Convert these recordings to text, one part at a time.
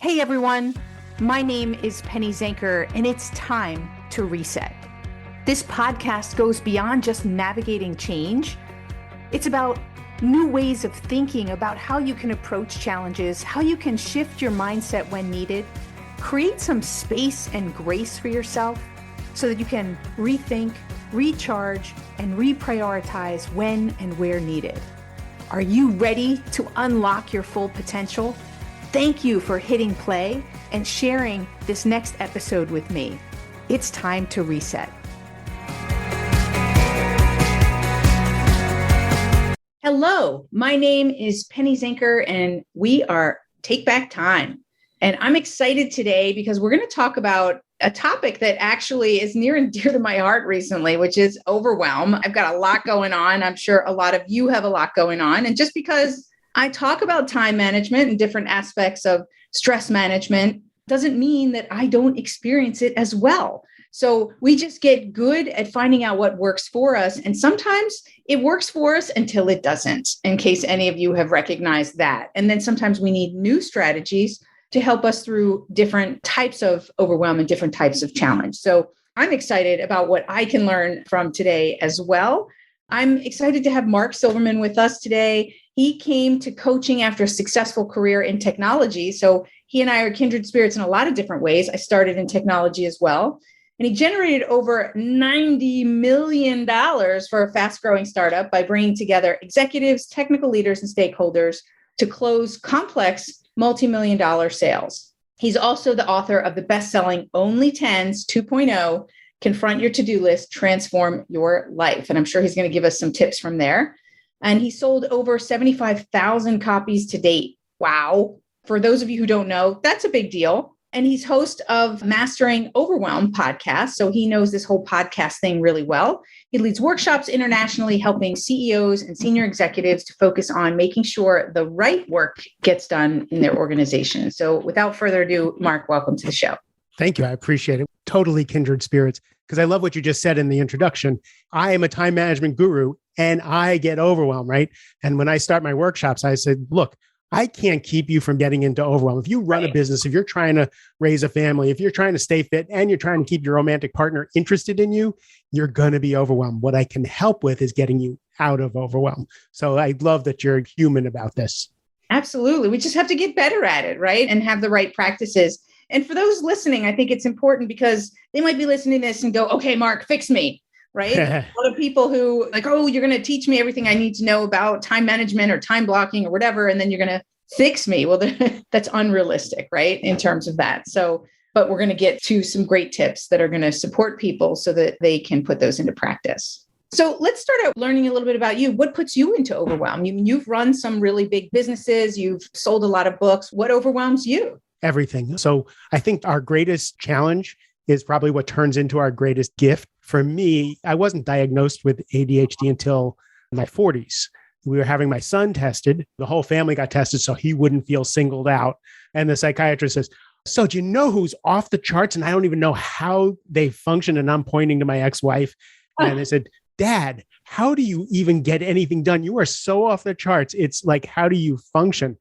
Hey everyone, my name is Penny Zanker, and it's time to reset. This podcast goes beyond just navigating change. It's about new ways of thinking about how you can approach challenges, how you can shift your mindset when needed, create some space and grace for yourself so that you can rethink, recharge, and reprioritize when and where needed. Are you ready to unlock your full potential? Thank you for hitting play and sharing this next episode with me. It's time to reset. Hello, my name is Penny Zanker, and we are Take Back Time. And I'm excited today because we're going to talk about a topic that actually is near and dear to my heart recently, which is overwhelm. I've got a lot going on. I'm sure a lot of you have a lot going on. And just because I talk about time management and different aspects of stress management doesn't mean that I don't experience it as well. So we just get good at finding out what works for us. And sometimes it works for us until it doesn't, in case any of you have recognized that. And then sometimes we need new strategies to help us through different types of overwhelm and different types of challenge. So I'm excited about what I can learn from today as well. I'm excited to have Mark Silverman with us today. He came to coaching after a successful career in technology. So he and I are kindred spirits in a lot of different ways. I started in technology as well. And he generated over $90 million for a fast-growing startup by bringing together executives, technical leaders, and stakeholders to close complex multi-million-dollar sales. He's also the author of the best-selling Only Tens 2.0, Confront Your To-Do List, Transform Your Life. And I'm sure he's going to give us some tips from there. And he sold over 75,000 copies to date. Wow. For those of you who don't know, that's a big deal. And he's host of Mastering Overwhelm podcast. So he knows this whole podcast thing really well. He leads workshops internationally, helping CEOs and senior executives to focus on making sure the right work gets done in their organization. So without further ado, Mark, welcome to the show. Thank you. I appreciate it. Totally kindred spirits, because I love what you just said in the introduction. I am a time management guru and I get overwhelmed, right? And when I start my workshops, I said, look, I can't keep you from getting into overwhelm. If you run a business, if you're trying to raise a family, if you're trying to stay fit and you're trying to keep your romantic partner interested in you, you're going to be overwhelmed. What I can help with is getting you out of overwhelm. So I love that you're human about this. Absolutely. We just have to get better at it, right? And have the right practices. And for those listening, I think it's important because they might be listening to this and go, okay, Mark, fix me, right? A lot of people who like, oh, you're going to teach me everything I need to know about time management or time blocking or whatever, and then you're going to fix me. Well, that's unrealistic, right? In terms of that. So, but we're going to get to some great tips that are going to support people so that they can put those into practice. So let's start out learning a little bit about you. What puts you into overwhelm? You've run some really big businesses. You've sold a lot of books. What overwhelms you? Everything. So I think our greatest challenge is probably what turns into our greatest gift. For me, I wasn't diagnosed with ADHD until my 40s. We were having my son tested. The whole family got tested so he wouldn't feel singled out. And the psychiatrist says, so do you know who's off the charts? And I don't even know how they function. And I'm pointing to my ex-wife. And I said, Dad, how do you even get anything done? You are so off the charts. It's like, how do you function?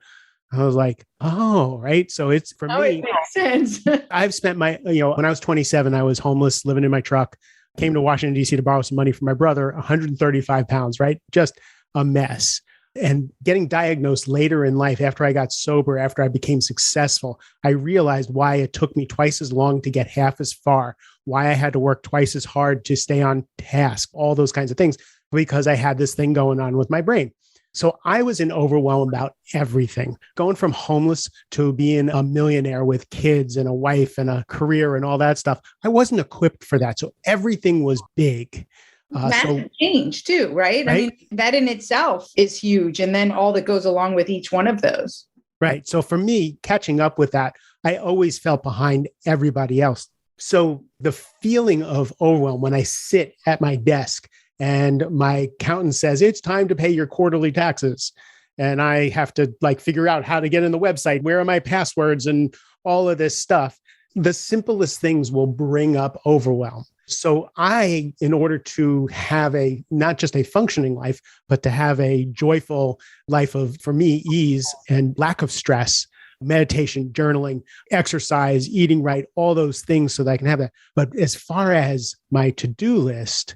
I was like, oh, right. So it's for me. It makes sense. I've spent when I was 27, I was homeless, living in my truck, came to Washington, D.C. to borrow some money from my brother, 135 pounds, right? Just a mess. And getting diagnosed later in life, after I got sober, after I became successful, I realized why it took me twice as long to get half as far, why I had to work twice as hard to stay on task, all those kinds of things, because I had this thing going on with my brain. So I was in overwhelm about everything, going from homeless to being a millionaire with kids and a wife and a career and all that stuff. I wasn't equipped for that. So everything was big. Massive change too, right? I mean, that in itself is huge. And then all that goes along with each one of those. Right. So for me, catching up with that, I always felt behind everybody else. So the feeling of overwhelm when I sit at my desk and my accountant says, it's time to pay your quarterly taxes. And I have to figure out how to get in the website. Where are my passwords and all of this stuff? The simplest things will bring up overwhelm. So in order to have not just a functioning life, but to have a joyful life of, for me, ease and lack of stress, meditation, journaling, exercise, eating right, all those things so that I can have that. But as far as my to-do list,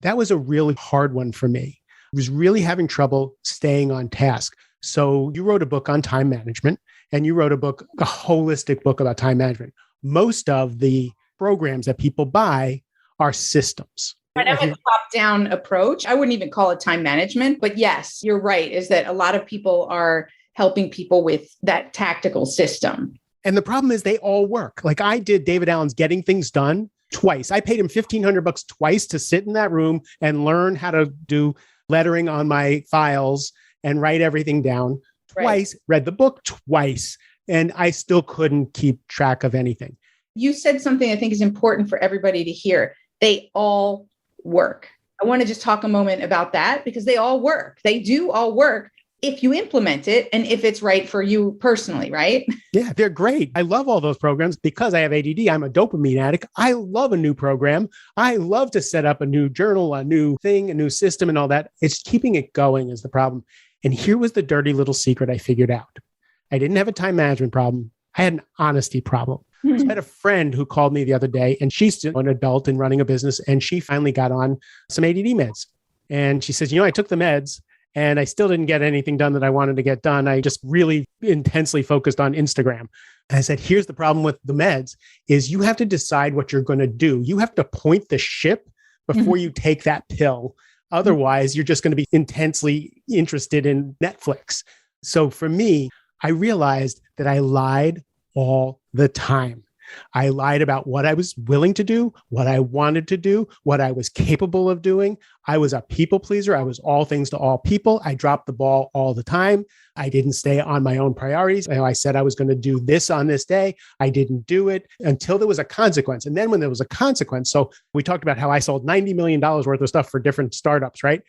that was a really hard one for me. I was really having trouble staying on task. So you wrote a book on time management, and you wrote a holistic book about time management. Most of the programs that people buy are systems. I have a top-down approach. I wouldn't even call it time management, but yes, you're right, is that a lot of people are helping people with that tactical system. And the problem is they all work. Like I did David Allen's Getting Things Done twice. I paid him $1,500 twice to sit in that room and learn how to do lettering on my files and write everything down twice, read the book twice, and I still couldn't keep track of anything. You said something I think is important for everybody to hear. They all work. I want to just talk a moment about that because they all work. They do all work if you implement it and if it's right for you personally, right? Yeah, they're great. I love all those programs because I have ADD. I'm a dopamine addict. I love a new program. I love to set up a new journal, a new thing, a new system and all that. It's keeping it going is the problem. And here was the dirty little secret I figured out. I didn't have a time management problem. I had an honesty problem. So I had a friend who called me the other day, and she's still an adult and running a business, and she finally got on some ADD meds. And she says, I took the meds and I still didn't get anything done that I wanted to get done. I just really intensely focused on Instagram. And I said, here's the problem with the meds is you have to decide what you're going to do. You have to point the ship before you take that pill. Otherwise, you're just going to be intensely interested in Netflix. So for me, I realized that I lied all the time. I lied about what I was willing to do, what I wanted to do, what I was capable of doing. I was a people pleaser. I was all things to all people. I dropped the ball all the time. I didn't stay on my own priorities. I said I was going to do this on this day. I didn't do it until there was a consequence. And then when there was a consequence, so we talked about how I sold $90 million worth of stuff for different startups, right?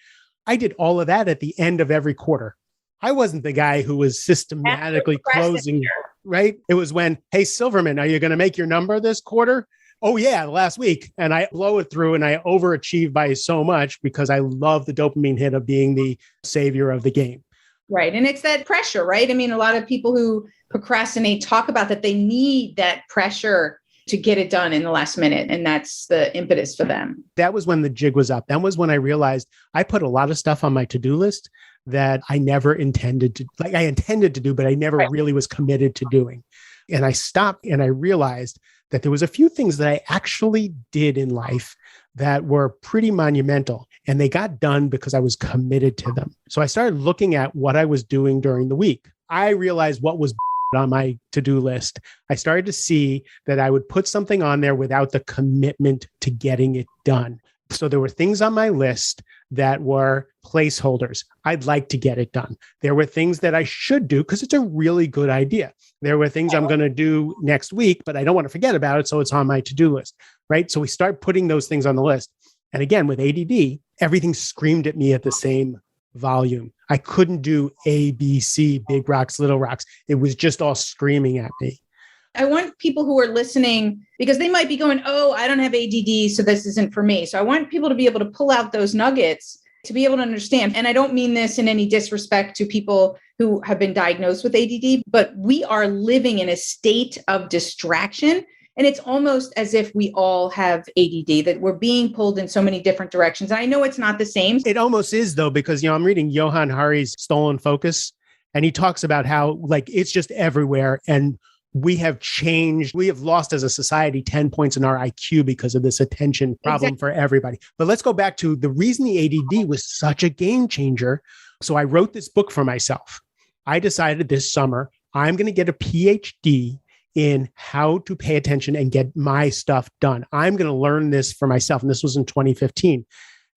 I did all of that at the end of every quarter. I wasn't the guy who was systematically closing, right? It was when, hey, Silverman, are you going to make your number this quarter? Oh yeah, last week. And I blow it through and I overachieve by so much because I love the dopamine hit of being the savior of the game. Right. And it's that pressure, right? I mean, a lot of people who procrastinate talk about that they need that pressure to get it done in the last minute. And that's the impetus for them. That was when the jig was up. That was when I realized I put a lot of stuff on my to-do list that I never intended to, like I intended to do, but I never really was committed to doing. And I stopped and I realized that there was a few things that I actually did in life that were pretty monumental and they got done because I was committed to them. So I started looking at what I was doing during the week. I realized what was on my to-do list. I started to see that I would put something on there without the commitment to getting it done. So there were things on my list that were placeholders. I'd like to get it done. There were things that I should do because it's a really good idea. There were things I'm going to do next week, but I don't want to forget about it. So it's on my to-do list, right? So we start putting those things on the list. And again, with ADD, everything screamed at me at the same volume. I couldn't do A, B, C, big rocks, little rocks. It was just all screaming at me. I want people who are listening, because they might be going, oh, I don't have ADD, so this isn't for me. So I want people to be able to pull out those nuggets to be able to understand. And I don't mean this in any disrespect to people who have been diagnosed with ADD, but we are living in a state of distraction. And it's almost as if we all have ADD, that we're being pulled in so many different directions. And I know it's not the same. It almost is, though, because, I'm reading Johan Hari's Stolen Focus, and he talks about how it's just everywhere. And we have changed. We have lost as a society 10 points in our IQ because of this attention problem for everybody. But let's go back to the reason the ADD was such a game changer. So I wrote this book for myself. I decided this summer, I'm going to get a PhD in how to pay attention and get my stuff done. I'm going to learn this for myself. And this was in 2015.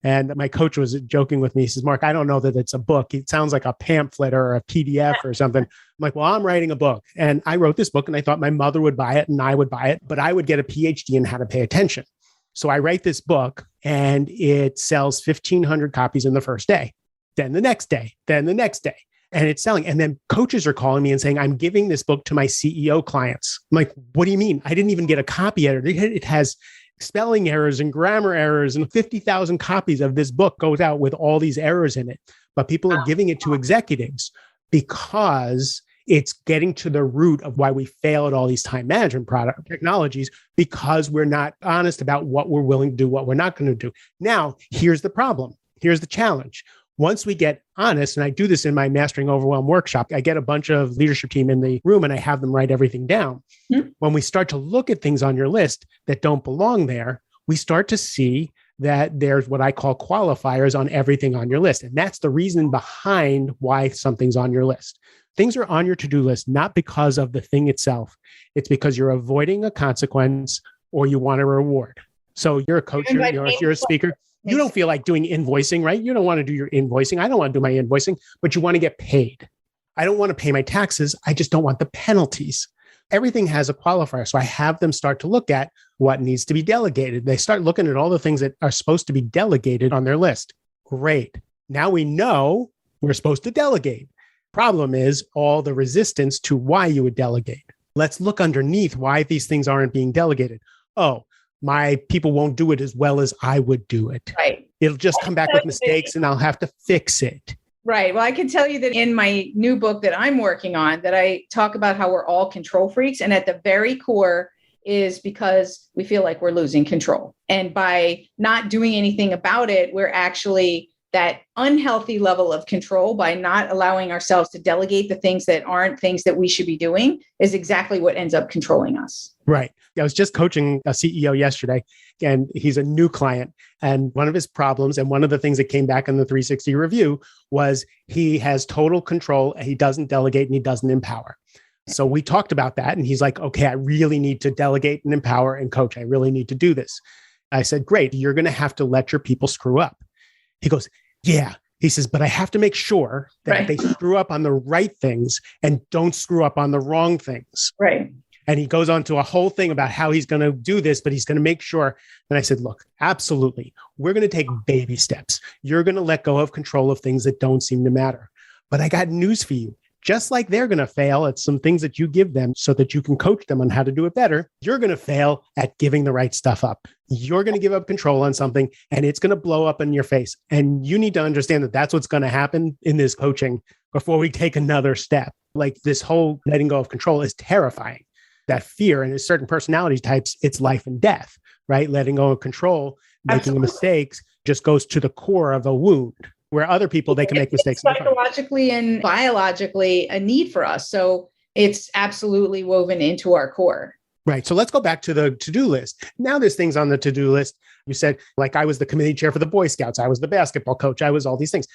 And my coach was joking with me. He says, Mark, I don't know that it's a book. It sounds like a pamphlet or a PDF or something. I'm like, well, I'm writing a book. And I wrote this book and I thought my mother would buy it and I would buy it, but I would get a PhD in how to pay attention. So I write this book and it sells 1,500 copies in the first day, then the next day, then the next day. And it's selling. And then coaches are calling me and saying, I'm giving this book to my CEO clients. I'm like, what do you mean? I didn't even get a copy editor. It has spelling errors and grammar errors, and 50,000 copies of this book goes out with all these errors in it. But people are giving it to executives because It's getting to the root of why we fail at all these time management product technologies, because we're not honest about what we're willing to do, what we're not going to do. Now, here's the problem. Here's the challenge. Once we get honest, and I do this in my Mastering Overwhelm workshop, I get a bunch of leadership team in the room and I have them write everything down. Mm-hmm. When we start to look at things on your list that don't belong there, we start to see that there's what I call qualifiers on everything on your list. And that's the reason behind why something's on your list. Things are on your to-do list, not because of the thing itself. It's because you're avoiding a consequence or you want a reward. So you're a coach, you're a speaker. You don't feel like doing invoicing, right? You don't want to do your invoicing. I don't want to do my invoicing, but you want to get paid. I don't want to pay my taxes. I just don't want the penalties. Everything has a qualifier. So I have them start to look at what needs to be delegated. They start looking at all the things that are supposed to be delegated on their list. Great. Now we know we're supposed to delegate. Problem is all the resistance to why you would delegate. Let's look underneath why these things aren't being delegated. Oh, my people won't do it as well as I would do it. Right. It'll just come back with mistakes and I'll have to fix it. Right. Well, I can tell you that in my new book that I'm working on, that I talk about how we're all control freaks. And at the very core is because we feel like we're losing control. And by not doing anything about it, we're actually that unhealthy level of control by not allowing ourselves to delegate the things that aren't things that we should be doing is exactly what ends up controlling us. Right. I was just coaching a CEO yesterday, and he's a new client. And one of his problems, and one of the things that came back in the 360 review, was he has total control. He doesn't delegate and he doesn't empower. So we talked about that. And he's like, okay, I really need to delegate and empower and coach. I really need to do this. I said, great. You're going to have to let your people screw up. He goes, yeah. He says, but I have to make sure that they screw up on the right things and don't screw up on the wrong things. Right. And he goes on to a whole thing about how he's going to do this, but he's going to make sure. And I said, look, absolutely. We're going to take baby steps. You're going to let go of control of things that don't seem to matter. But I got news for you. Just like they're going to fail at some things that you give them so that you can coach them on how to do it better, you're going to fail at giving the right stuff up. You're going to give up control on something and it's going to blow up in your face. And you need to understand that that's what's going to happen in this coaching before we take another step. Like this whole letting go of control is terrifying. That fear, and in certain personality types, it's life and death, right? Letting go of control, making mistakes just goes to the core of a wound. Where other people, they can make mistakes. Psychologically and biologically a need for us. So it's absolutely woven into our core. Right. So let's go back to the to-do list. Now there's things on the to-do list. You said, like, I was the committee chair for the Boy Scouts. I was the basketball coach. I was all these things.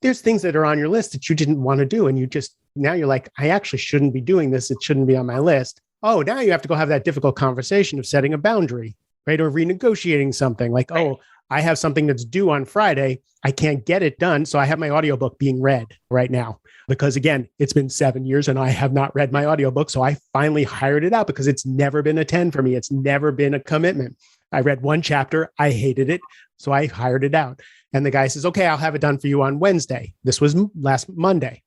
There's things that are on your list that you didn't want to do. And now you're like, I actually shouldn't be doing this. It shouldn't be on my list. Oh, now you have to go have that difficult conversation of setting a boundary, right? Or renegotiating something like, oh, I have something that's due on Friday. I can't get it done. So I have my audiobook being read right now because, again, it's been 7 years and I have not read my audiobook. So I finally hired it out because it's never been a 10 for me. It's never been a commitment. I read one chapter. I hated it. So I hired it out. And the guy says, okay, I'll have it done for you on Wednesday. This was last Monday.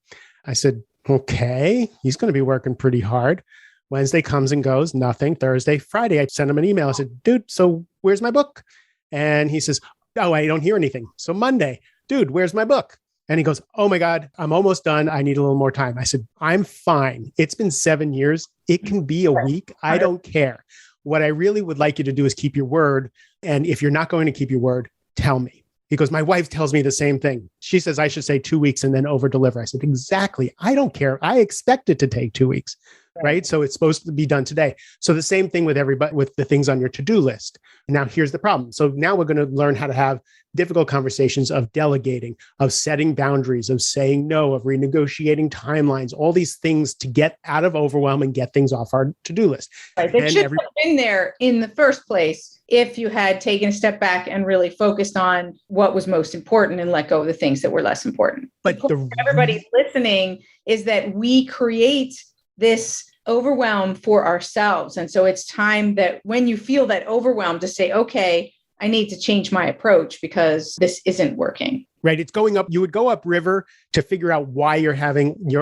I said, okay, he's going to be working pretty hard. Wednesday comes and goes, nothing. Thursday, Friday, I sent him an email. I said, dude, so where's my book? And he says, oh, I don't hear anything. So Monday, dude, where's my book? And he goes, oh my God, I'm almost done. I need a little more time. I said, I'm fine. It's been 7 years. It can be a week. I don't care. What I really would like you to do is keep your word. And if you're not going to keep your word, tell me. He goes, my wife tells me the same thing. She says I should say 2 weeks and then over deliver. I said, exactly. I don't care. I expect it to take 2 weeks. Right. So it's supposed to be done today. So the same thing with everybody, with the things on your to-do list. Now, here's the problem. So now we're going to learn how to have difficult conversations of delegating, of setting boundaries, of saying no, of renegotiating timelines, all these things to get out of overwhelm and get things off our to-do list. Right. They should have been there in the first place if you had taken a step back and really focused on what was most important and let go of the things that were less important. But everybody's listening is that we create this overwhelm for ourselves. And so it's time that when you feel that overwhelm to say, okay, I need to change my approach because this isn't working. Right. It's going up. You would go upriver to figure out why you're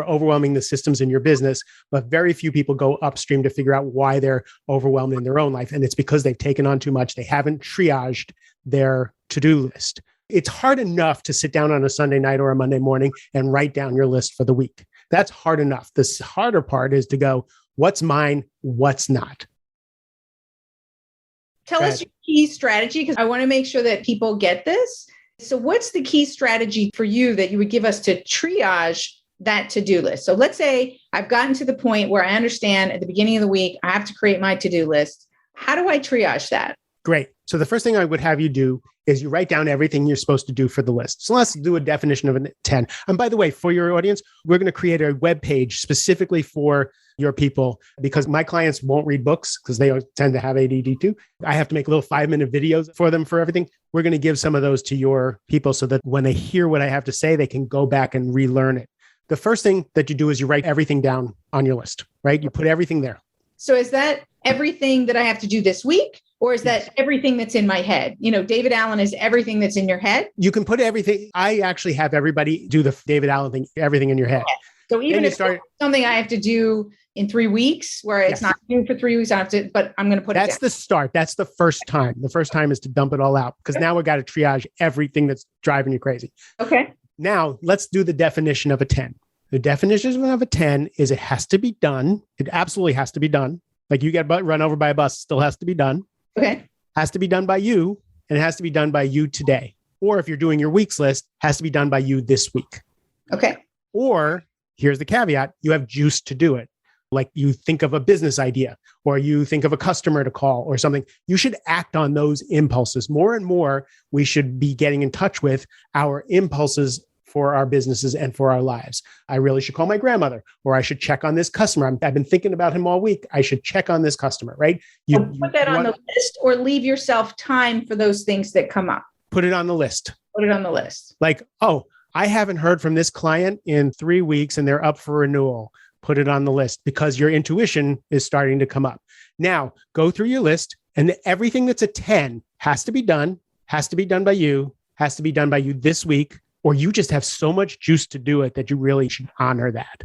overwhelming the systems in your business. But very few people go upstream to figure out why they're overwhelmed in their own life. And it's because they've taken on too much. They haven't triaged their to-do list. It's hard enough to sit down on a Sunday night or a Monday morning and write down your list for the week. That's hard enough. The harder part is to go, what's mine, what's not. Tell us your key strategy, because I want to make sure that people get this. So what's the key strategy for you that you would give us to triage that to-do list? So let's say I've gotten to the point where I understand at the beginning of the week, I have to create my to-do list. How do I triage that? Great. So the first thing I would have you do is you write down everything you're supposed to do for the list. So let's do a definition of a 10. And by the way, for your audience, we're going to create a web page specifically for your people, because my clients won't read books because they tend to have ADD too. I have to make little 5-minute videos for them for everything. We're going to give some of those to your people so that when they hear what I have to say, they can go back and relearn it. The first thing that you do is you write everything down on your list, right? You put everything there. So is that everything that I have to do this week? Or is that everything that's in my head? You know, David Allen is everything that's in your head. You can put everything. I actually have everybody do the David Allen thing, everything in your head. Okay. So even if it's something I have to do in 3 weeks, where it's not due for 3 weeks, I have to, but I'm going to put it down. That's the start. That's the first time. The first time is to dump it all out, because now we've got to triage everything that's driving you crazy. Okay. Now let's do the definition of a 10. The definition of a 10 is it has to be done. It absolutely has to be done. Like you get run over by a bus, still has to be done. Okay. Has to be done by you, and it has to be done by you today. Or if you're doing your weeks list, has to be done by you this week. Okay. Or here's the caveat, you have juice to do it. Like you think of a business idea, or you think of a customer to call or something. You should act on those impulses. More and more, we should be getting in touch with our impulses for our businesses and for our lives. I really should call my grandmother, or I should check on this customer. I've been thinking about him all week. I should check on this customer, right? You put that on the list, or leave yourself time for those things that come up. Put it on the list. Put it on the list. Like, oh, I haven't heard from this client in 3 weeks and they're up for renewal. Put it on the list, because your intuition is starting to come up. Now, go through your list, and everything that's a 10 has to be done by you, has to be done by you this week, or you just have so much juice to do it that you really should honor that.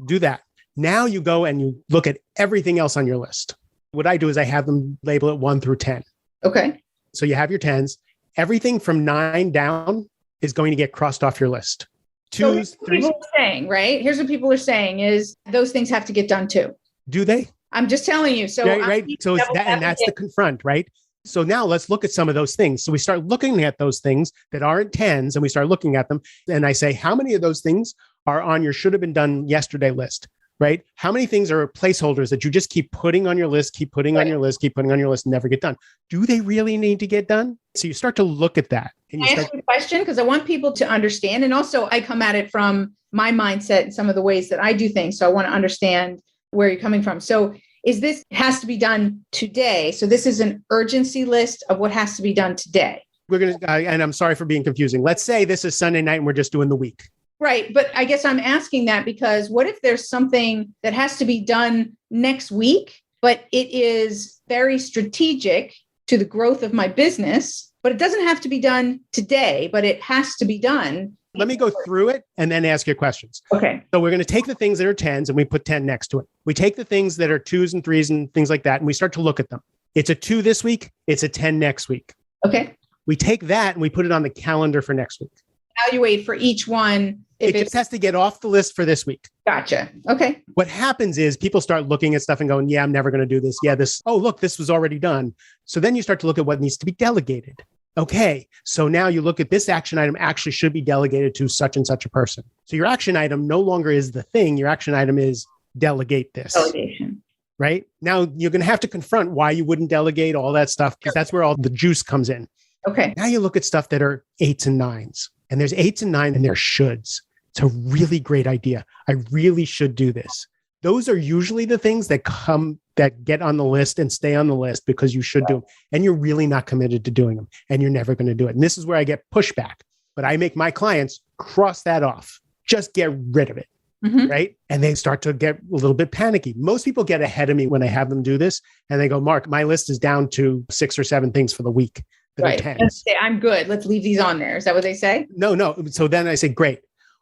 Do that. Now you go and you look at everything else on your list. What I do is I have them label it 1 through 10. Okay. So you have your 10s. Everything from 9 down is going to get crossed off your list. 2s, 3s. People are saying, right? Here's what people are saying is those things have to get done too. Do they? I'm just telling you. So, right. So it's that, and that's the confront, right? So now let's look at some of those things. So we start looking at those things that aren't 10s, and we start looking at them. And I say, how many of those things are on your should have been done yesterday list, right? How many things are placeholders that you just keep putting on your list, keep putting on your list, keep putting on your list, and never get done? Do they really need to get done? So you start to look at that. And you ask you a question, because I want people to understand. And also I come at it from my mindset and some of the ways that I do things. So I want to understand where you're coming from. So is this has to be done today? So this is an urgency list of what has to be done today. We're going to, and I'm sorry for being confusing. Let's say this is Sunday night and we're just doing the week. Right. But I guess I'm asking that because what if there's something that has to be done next week, but it is very strategic to the growth of my business, but it doesn't have to be done today, but it has to be done. Let me go through it and then ask you questions. Okay. So we're going to take the things that are 10s and we put 10 next to it. We take the things that are 2s and 3s and things like that, and we start to look at them. It's a 2 this week. It's a 10 next week. Okay. We take that and we put it on the calendar for next week. Evaluate for each one. It just has to get off the list for this week. Gotcha. Okay. What happens is people start looking at stuff and going, yeah, I'm never going to do this. Yeah, oh, look, this was already done. So then you start to look at what needs to be delegated. Okay, so now you look at this action item actually should be delegated to such and such a person. So your action item no longer is the thing. Your action item is delegate this. Delegation. Right? Now you're going to have to confront why you wouldn't delegate all that stuff, because that's where all the juice comes in. Okay. Now you look at stuff that are 8s and 9s, and there's 8s and 9s and there's shoulds. It's a really great idea. I really should do this. Those are usually the things that get on the list and stay on the list because you should do them. And you're really not committed to doing them, and you're never going to do it. And this is where I get pushback, but I make my clients cross that off. Just get rid of it. Mm-hmm. Right. And they start to get a little bit panicky. Most people get ahead of me when I have them do this, and they go, Mark, my list is down to 6 or 7 things for the week that are 10s. Say, I'm good. Let's leave these on there. Is that what they say? No. So then I say, great.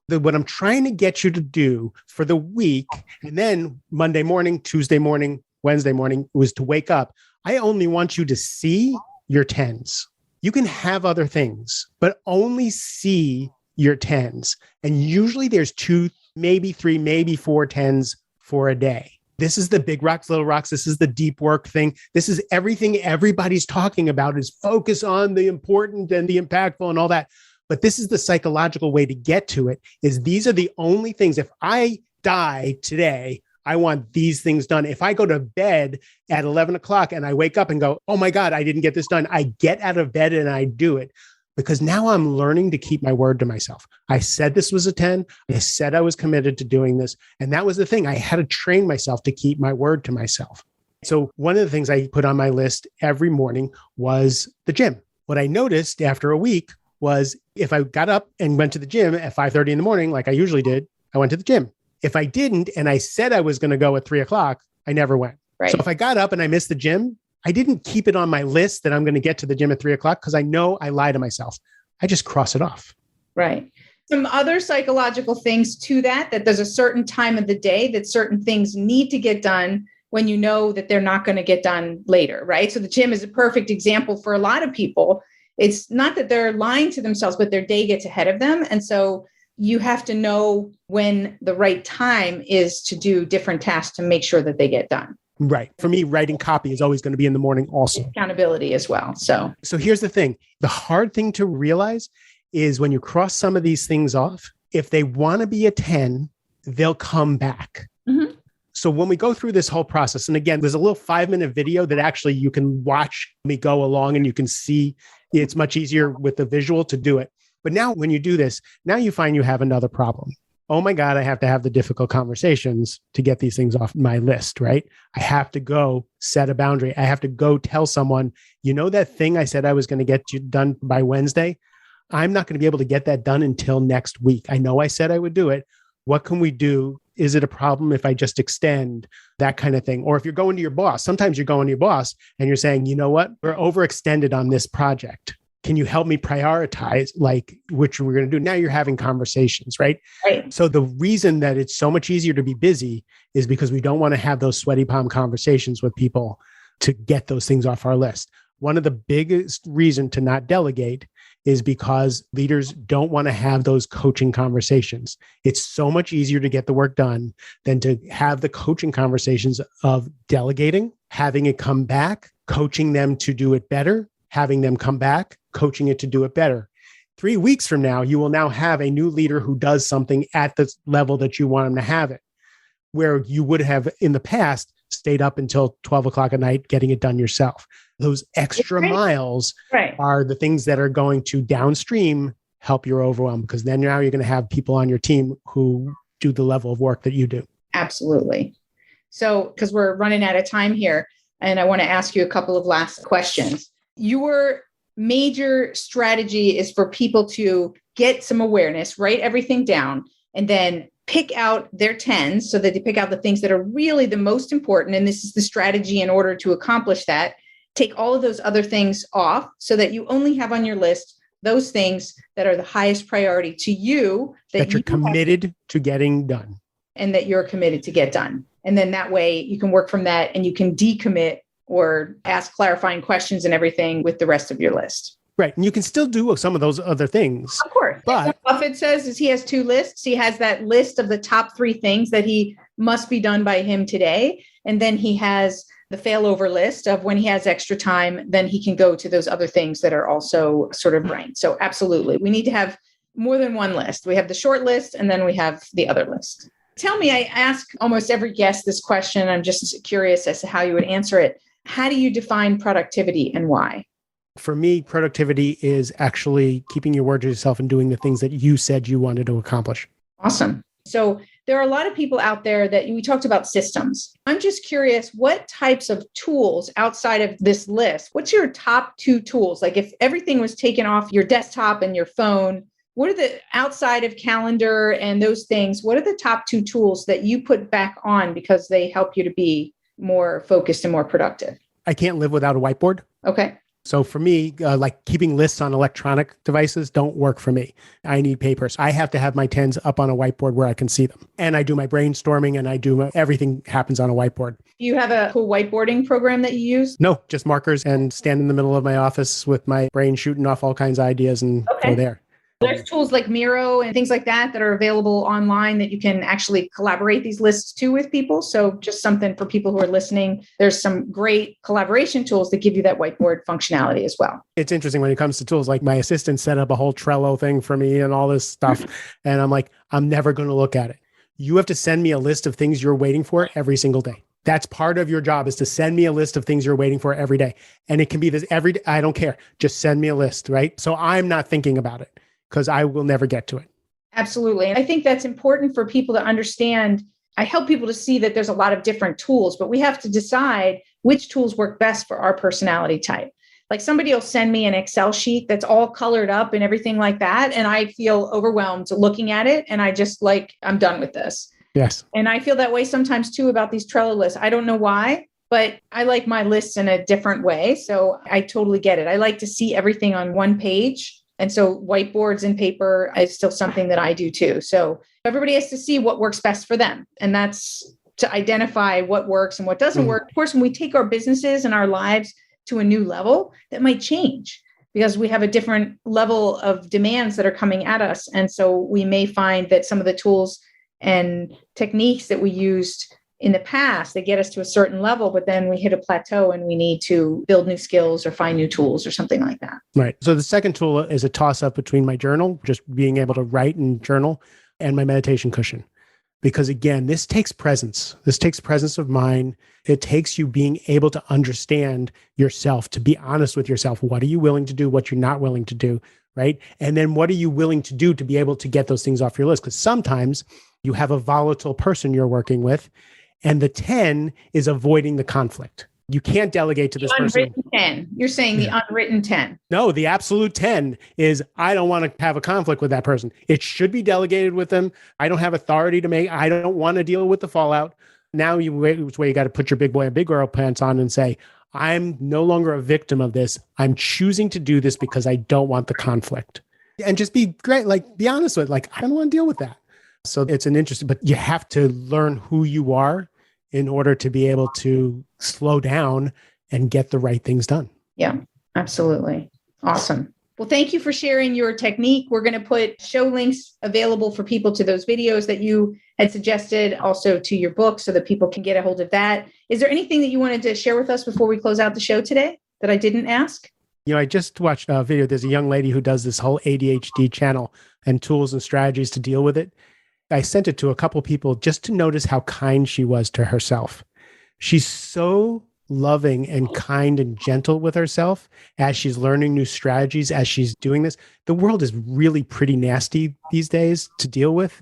What I'm trying to get you to do for the week, and then Monday morning, Tuesday morning, Wednesday morning, was to wake up. I only want you to see your 10s. You can have other things, but only see your 10s. And usually there's 2, maybe 3, maybe 4 tens for a day. This is the big rocks, little rocks. This is the deep work thing. This is everything everybody's talking about is focus on the important and the impactful and all that. But this is the psychological way to get to it, is these are the only things. If I die today, I want these things done. If I go to bed at 11 o'clock and I wake up and go, oh my God, I didn't get this done, I get out of bed and I do it. Because now I'm learning to keep my word to myself. I said this was a 10. I said I was committed to doing this. And that was the thing. I had to train myself to keep my word to myself. So one of the things I put on my list every morning was the gym. What I noticed after a week was if I got up and went to the gym at 5:30 in the morning, like I usually did, I went to the gym. If I didn't, and I said I was going to go at 3 o'clock, I never went. Right. So if I got up and I missed the gym, I didn't keep it on my list that I'm going to get to the gym at 3 o'clock because I know I lie to myself. I just cross it off. Right. Some other psychological things to that there's a certain time of the day that certain things need to get done when you know that they're not going to get done later, right? So the gym is a perfect example for a lot of people. It's not that they're lying to themselves, but their day gets ahead of them. And so you have to know when the right time is to do different tasks to make sure that they get done. Right. For me, writing copy is always going to be in the morning also. Accountability as well. So here's the thing. The hard thing to realize is when you cross some of these things off, if they want to be a 10, they'll come back. Mm-hmm. So when we go through this whole process, and again, there's a little 5-minute video that actually you can watch me go along and you can see it's much easier with the visual to do it. But now when you do this, now you find you have another problem. Oh my God, I have to have the difficult conversations to get these things off my list, right? I have to go set a boundary. I have to go tell someone, you know, that thing I said I was going to get you done by Wednesday? I'm not going to be able to get that done until next week. I know I said I would do it. What can we do? Is it a problem if I just extend that kind of thing? Or if you're going to your boss, sometimes you're going to your boss and you're saying, you know what, we're overextended on this project. Can you help me prioritize like which we're going to do? Now you're having conversations, right? Right. So the reason that it's so much easier to be busy is because we don't want to have those sweaty palm conversations with people to get those things off our list. One of the biggest reasons to not delegate is because leaders don't want to have those coaching conversations. It's so much easier to get the work done than to have the coaching conversations of delegating, having it come back, coaching them to do it better, having them come back, coaching it to do it better. 3 weeks from now, you will now have a new leader who does something at the level that you want them to have it, where you would have in the past stayed up until 12 o'clock at night getting it done yourself. Those extra miles are the things that are going to downstream help your overwhelm, because then now you're going to have people on your team who do the level of work that you do. Absolutely. So, because we're running out of time here, and I want to ask you a couple of last questions. Your major strategy is for people to get some awareness, write everything down, and then pick out their 10s so that they pick out the things that are really the most important. And this is the strategy in order to accomplish that. Take all of those other things off so that you only have on your list those things that are the highest priority to you. That you're committed to getting done. And that you're committed to get done. And then that way you can work from that and you can decommit or ask clarifying questions and everything with the rest of your list. Right. And you can still do some of those other things. Of course. But what Buffett says is he has 2 lists. He has that list of the top 3 things that he must be done by him today. And then he has the failover list of when he has extra time, then he can go to those other things that are also sort of right. So absolutely. We need to have more than one list. We have the short list and then we have the other list. Tell me, I ask almost every guest this question. I'm just curious as to how you would answer it. How do you define productivity and why? For me, productivity is actually keeping your word to yourself and doing the things that you said you wanted to accomplish. Awesome. So there are a lot of people out there that we talked about systems. I'm just curious, what types of tools outside of this list, what's your top 2 tools? Like if everything was taken off your desktop and your phone, what are the outside of calendar and those things? What are the top 2 tools that you put back on because they help you to be more focused and more productive? I can't live without a whiteboard. Okay. So for me, like keeping lists on electronic devices don't work for me. I need papers. I have to have my 10s up on a whiteboard where I can see them. And I do my brainstorming and everything happens on a whiteboard. Do you have a cool whiteboarding program that you use? No, just markers and stand in the middle of my office with my brain shooting off all kinds of ideas and go there. There's tools like Miro and things like that that are available online that you can actually collaborate these lists to with people. So just something for people who are listening. There's some great collaboration tools that give you that whiteboard functionality as well. It's interesting when it comes to tools. Like my assistant set up a whole Trello thing for me and all this stuff. And I'm like, I'm never going to look at it. You have to send me a list of things you're waiting for every single day. That's part of your job, is to send me a list of things you're waiting for every day. And it can be this every day. I don't care. Just send me a list, right? So I'm not thinking about it because I will never get to it. Absolutely. And I think that's important for people to understand. I help people to see that there's a lot of different tools, but we have to decide which tools work best for our personality type. Like somebody will send me an Excel sheet that's all colored up and everything like that. And I feel overwhelmed looking at it. And I just I'm done with this. Yes. And I feel that way sometimes too about these Trello lists. I don't know why, but I like my lists in a different way. So I totally get it. I like to see everything on one page. And so whiteboards and paper is still something that I do too. So everybody has to see what works best for them. And that's to identify what works and what doesn't work. Of course, when we take our businesses and our lives to a new level, that might change because we have a different level of demands that are coming at us. And so we may find that some of the tools and techniques that we used in the past, they get us to a certain level, but then we hit a plateau and we need to build new skills or find new tools or something like that. Right. So the second tool is a toss up between my journal, just being able to write and journal, and my meditation cushion. Because again, this takes presence. This takes presence of mind. It takes you being able to understand yourself, to be honest with yourself. What are you willing to do? What you're not willing to do, right? And then what are you willing to do to be able to get those things off your list? Because sometimes you have a volatile person you're working with, and the 10 is avoiding the conflict. You can't delegate to this person. Unwritten 10. You're saying the unwritten 10. No, the absolute 10 is I don't want to have a conflict with that person. It should be delegated with them. I don't have authority to make. I don't want to deal with the fallout. Now it's where you got to put your big boy and big girl pants on and say, I'm no longer a victim of this. I'm choosing to do this because I don't want the conflict. And just be great. Like, be honest with it. Like, I don't want to deal with that. So it's an interesting, but you have to learn who you are in order to be able to slow down and get the right things done. Yeah, absolutely. Awesome. Well, thank you for sharing your technique. We're going to put show links available for people to those videos that you had suggested, also to your book so that people can get a hold of that. Is there anything that you wanted to share with us before we close out the show today that I didn't ask? You know, I just watched a video. There's a young lady who does this whole ADHD channel and tools and strategies to deal with it. I sent it to a couple people just to notice how kind she was to herself. She's so loving and kind and gentle with herself as she's learning new strategies, as she's doing this. The world is really pretty nasty these days to deal with.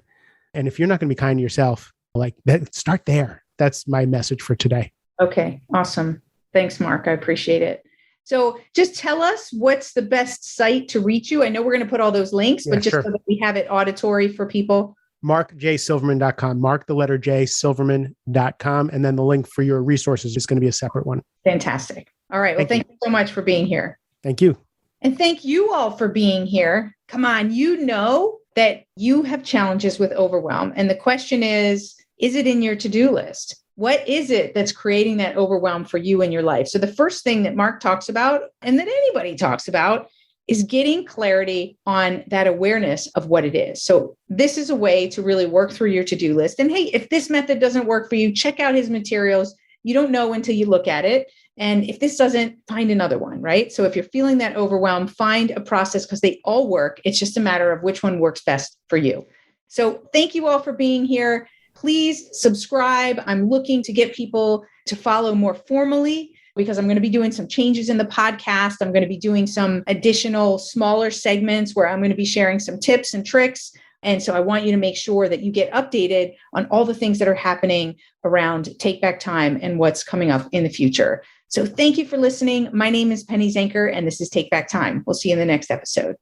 And if you're not going to be kind to yourself, like that, start there. That's my message for today. Okay, awesome. Thanks, Mark. I appreciate it. So just tell us what's the best site to reach you. I know we're going to put all those links, but just so that we have it auditory for people. MarkJSilverman.com, Mark the letter J, Silverman.com. And then the link for your resources is going to be a separate one. Fantastic. All right. Well, thank you so much for being here. Thank you. And thank you all for being here. Come on, you know that you have challenges with overwhelm. And the question is it in your to-do list? What is it that's creating that overwhelm for you in your life? So the first thing that Mark talks about, and that anybody talks about, is getting clarity on that awareness of what it is. So this is a way to really work through your to-do list. And hey, if this method doesn't work for you, check out his materials. You don't know until you look at it. And if this doesn't, find another one, right? So if you're feeling that overwhelm, find a process because they all work. It's just a matter of which one works best for you. So thank you all for being here. Please subscribe. I'm looking to get people to follow more formally, because I'm going to be doing some changes in the podcast. I'm going to be doing some additional smaller segments where I'm going to be sharing some tips and tricks. And so I want you to make sure that you get updated on all the things that are happening around Take Back Time and what's coming up in the future. So thank you for listening. My name is Penny Zenker, and this is Take Back Time. We'll see you in the next episode.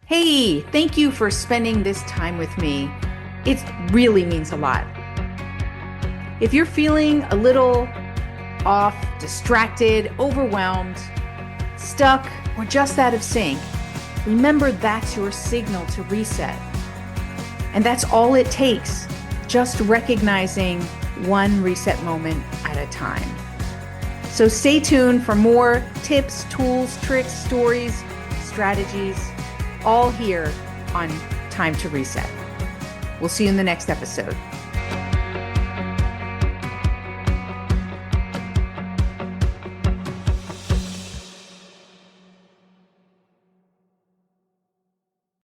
Hey, thank you for spending this time with me. It really means a lot. If you're feeling a little off, distracted, overwhelmed, stuck, or just out of sync, remember that's your signal to reset. And that's all it takes, just recognizing one reset moment at a time. So stay tuned for more tips, tools, tricks, stories, strategies, all here on Time to Reset. We'll see you in the next episode.